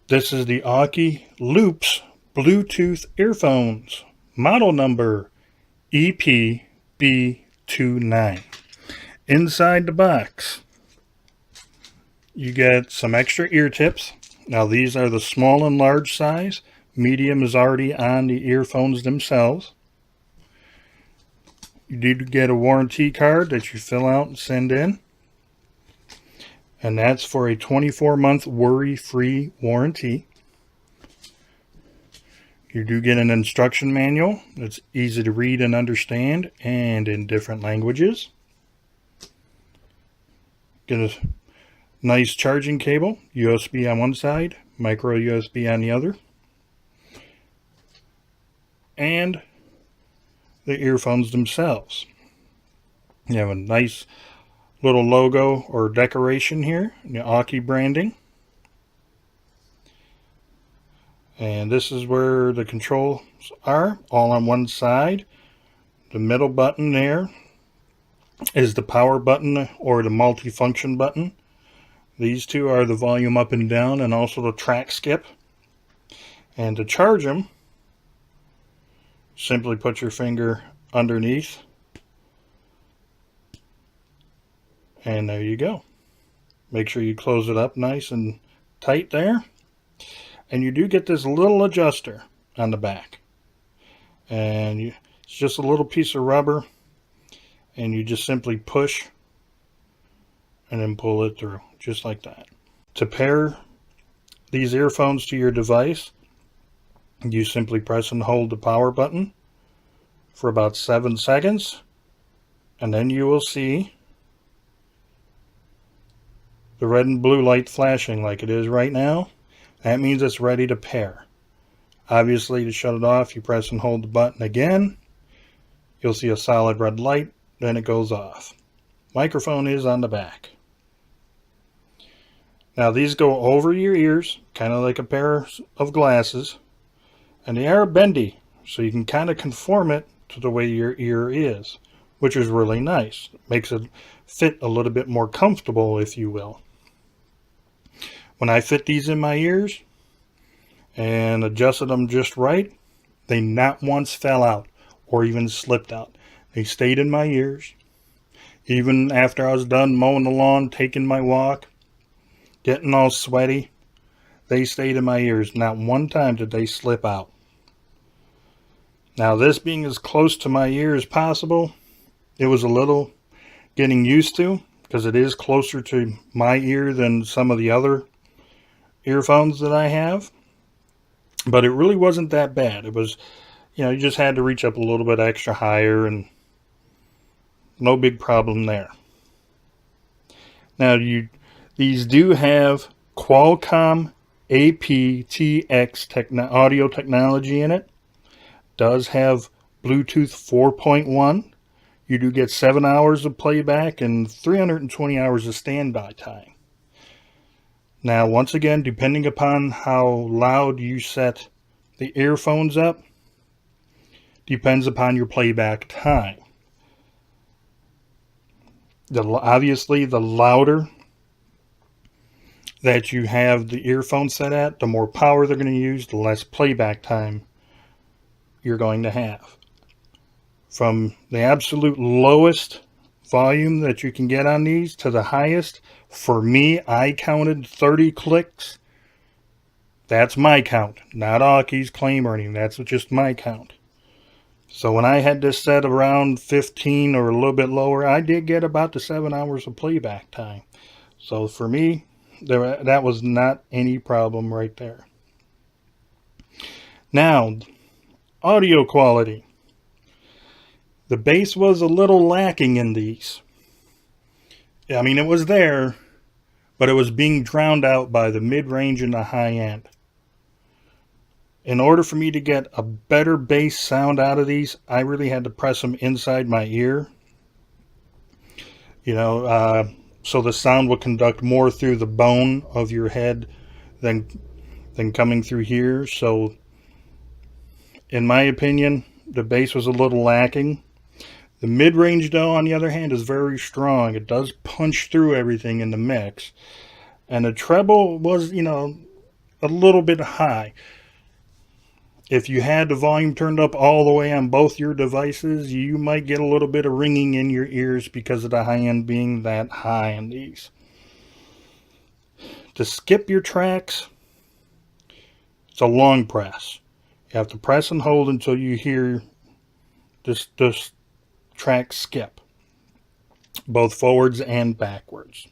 This is the AUKEY Loops Bluetooth earphones, model number EPB29. Inside the box, you get some extra ear tips. Now these are the small and large size. Medium is already on the earphones themselves. You do get a warranty card that you fill out and send in. And that's for a 24-month worry-free warranty. You do get an instruction manual that's easy to read and understand and in different languages. Get a nice charging cable, USB on one side, micro USB on the other. And the earphones themselves. You have a nice little logo or decoration here, the AUKEY branding. And this is where the controls are, all on one side. The middle button there is the power button or the multi-function button. These two are the volume up and down and also the track skip. And to charge them, simply put your finger underneath. And there you go. Make sure you close it up nice and tight there. And you do get this little adjuster on the back. And it's just a little piece of rubber. And you just simply push and then pull it through, just like that. To pair these earphones to your device, you simply press and hold the power button for about 7 seconds. And then you will see the red and blue light flashing like it is right now. That means it's ready to pair. Obviously, to shut it off, you press and hold the button again. You'll see a solid red light, then it goes off. Microphone is on the back. Now these go over your ears, kind of like a pair of glasses. And they are bendy, so you can kind of conform it to the way your ear is, which is really nice. It makes it fit a little bit more comfortable, if you will. When I fit these in my ears and adjusted them just right, they not once fell out or even slipped out. They stayed in my ears. Even after I was done mowing the lawn, taking my walk, getting all sweaty, they stayed in my ears. Not one time did they slip out. Now this being as close to my ear as possible, it was a little getting used to because it is closer to my ear than some of the other earphones that I have. But it really wasn't that bad. It was, you just had to reach up a little bit extra higher and no big problem there. Now these do have Qualcomm aptX audio technology in it. Does have Bluetooth 4.1. You do get 7 hours of playback and 320 hours of standby time. Now, once again, depending upon how loud you set the earphones up, depends upon your playback time. Obviously, the louder that you have the earphone set at, the more power they're going to use, the less playback time you're going to have. From the absolute lowest volume that you can get on these to the highest, for me, I counted 30 clicks. That's my count, not AUKEY's claim or anything. That's just my count. So when I had this set around 15 or a little bit lower, I did get about the 7 hours of playback time. So for me, that was not any problem right there. Now, audio quality. The bass was a little lacking in these. I mean, it was there, but it was being drowned out by the mid-range and the high-end. In order for me to get a better bass sound out of these, I really had to press them inside my ear. So the sound will conduct more through the bone of your head than coming through here. So, in my opinion, the bass was a little lacking. The mid-range, though, on the other hand, is very strong. It does punch through everything in the mix. And the treble was, a little bit high. If you had the volume turned up all the way on both your devices, you might get a little bit of ringing in your ears because of the high end being that high on these. To skip your tracks, it's a long press. You have to press and hold until you hear this track skip, both forwards and backwards.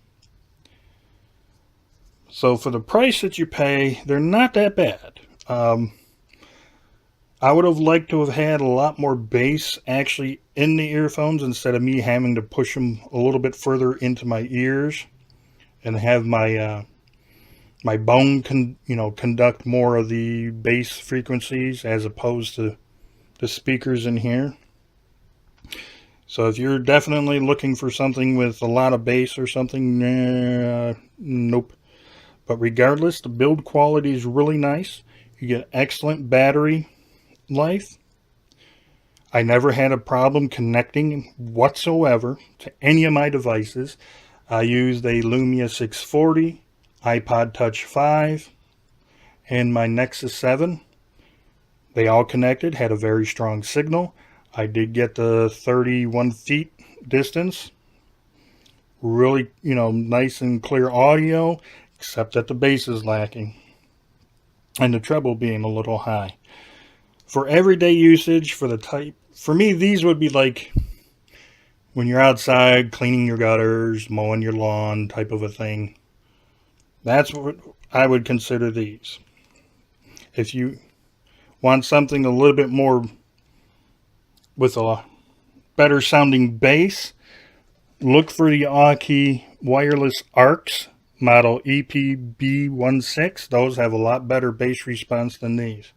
So for the price that you pay, they're not that bad. I would have liked to have had a lot more bass actually in the earphones instead of me having to push them a little bit further into my ears and have my my bone conduct more of the bass frequencies as opposed to the speakers in here. So if you're definitely looking for something with a lot of bass or something, nope. But regardless, the build quality is really nice. You get excellent battery life. I never had a problem connecting whatsoever to any of my devices. I used a Lumia 640, iPod Touch 5, and my Nexus 7. They all connected, had a very strong signal. I did get the 31 feet distance. Really, nice and clear audio, except that the bass is lacking and the treble being a little high. For everyday usage, for me, these would be like when you're outside cleaning your gutters, mowing your lawn type of a thing. That's what I would consider these. If you want something a little bit more with a better sounding bass, look for the AUKEY wireless ARCs model EPB16. Those have a lot better bass response than these.